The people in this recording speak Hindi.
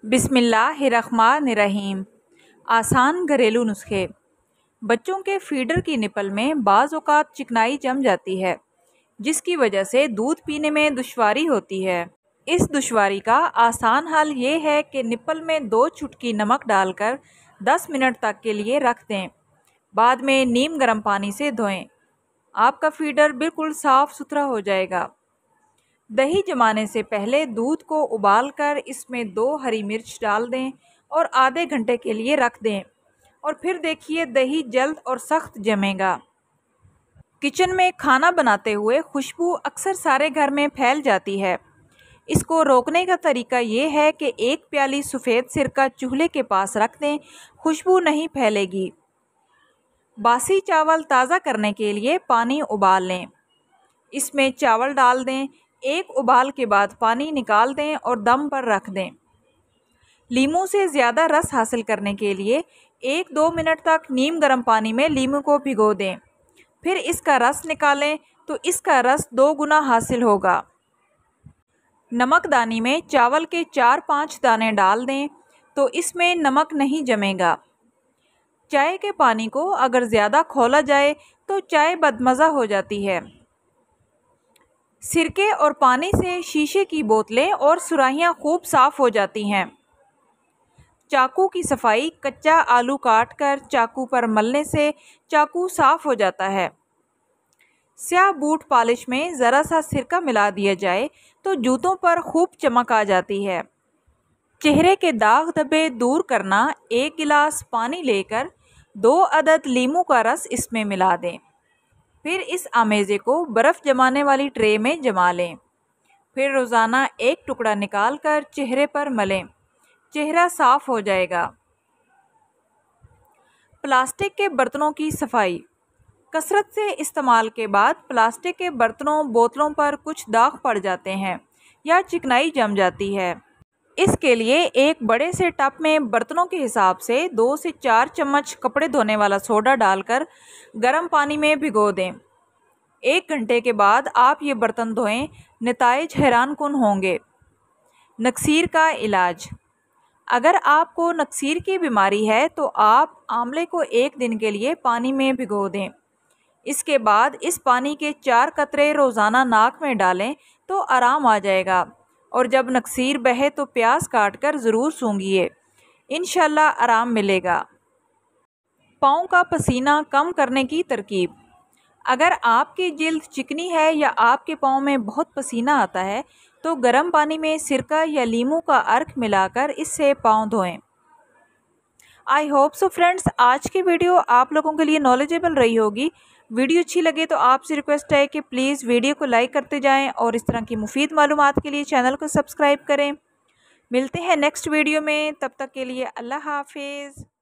बिस्मिल्लाहिर्रहमानिर्रहीम। आसान घरेलू नुस्खे। बच्चों के फीडर की निपल में बाज़ औक़ात चिकनाई जम जाती है, जिसकी वजह से दूध पीने में दुश्वारी होती है। इस दुश्वारी का आसान हल ये है कि निपल में 2 चुटकी नमक डालकर 10 मिनट तक के लिए रख दें। बाद में नीम गर्म पानी से धोएं। आपका फीडर बिल्कुल साफ़ सुथरा हो जाएगा। दही जमाने से पहले दूध को उबालकर इसमें 2 हरी मिर्च डाल दें और आधे घंटे के लिए रख दें और फिर देखिए दही जल्द और सख्त जमेगा। किचन में खाना बनाते हुए खुशबू अक्सर सारे घर में फैल जाती है। इसको रोकने का तरीका ये है कि 1 प्याली सफ़ेद सिरका चूल्हे के पास रख दें, खुशबू नहीं फैलेगी। बासी चावल ताज़ा करने के लिए पानी उबाल लें, इसमें चावल डाल दें। 1 उबाल के बाद पानी निकाल दें और दम पर रख दें। लीमू से ज़्यादा रस हासिल करने के लिए 1-2 मिनट तक नीम गर्म पानी में लीमू को भिगो दें, फिर इसका रस निकालें तो इसका रस 2 गुना हासिल होगा। नमकदानी में चावल के 4-5 दाने डाल दें तो इसमें नमक नहीं जमेगा। चाय के पानी को अगर ज़्यादा खौला जाए तो चाय बदमज़ा हो जाती है। सिरके और पानी से शीशे की बोतलें और सुराहियाँ खूब साफ़ हो जाती हैं। चाकू की सफाई। कच्चा आलू काटकर चाकू पर मलने से चाकू साफ़ हो जाता है। स्याह बूट पॉलिश में ज़रा सा सिरका मिला दिया जाए तो जूतों पर खूब चमक आ जाती है। चेहरे के दाग धब्बे दूर करना। 1 गिलास पानी लेकर 2 अदद लीमू का रस इसमें मिला दें, फिर इस आमेज़े को बर्फ़ जमाने वाली ट्रे में जमा लें। फिर रोज़ाना 1 टुकड़ा निकाल कर चेहरे पर मलें, चेहरा साफ़ हो जाएगा। प्लास्टिक के बर्तनों की सफाई। कसरत से इस्तेमाल के बाद प्लास्टिक के बर्तनों बोतलों पर कुछ दाग पड़ जाते हैं या चिकनाई जम जाती है। इसके लिए एक बड़े से टब में बर्तनों के हिसाब से 2 से 4 चम्मच कपड़े धोने वाला सोडा डालकर गर्म पानी में भिगो दें। 1 घंटे के बाद आप ये बर्तन धोएं, नताइज हैरानकुन होंगे। नक्सीर का इलाज। अगर आपको नक्सीर की बीमारी है तो आप आंवले को 1 दिन के लिए पानी में भिगो दें। इसके बाद इस पानी के 4 कतरे रोज़ाना नाक में डालें तो आराम आ जाएगा। और जब नक्सीर बहे तो प्याज काटकर ज़रूर सूंघिए, इंशाल्लाह आराम मिलेगा। पाँव का पसीना कम करने की तरकीब। अगर आपकी जिल्द चिकनी है या आपके पाँव में बहुत पसीना आता है तो गर्म पानी में सिरका या लीमू का अर्क मिलाकर इससे पाँव धोएं। आई होप सो फ्रेंड्स, आज की वीडियो आप लोगों के लिए नॉलेजेबल रही होगी। वीडियो अच्छी लगे तो आपसे रिक्वेस्ट है कि प्लीज़ वीडियो को लाइक करते जाएं और इस तरह की मुफीद मालूमात के लिए चैनल को सब्सक्राइब करें। मिलते हैं नेक्स्ट वीडियो में, तब तक के लिए अल्लाह हाफिज़।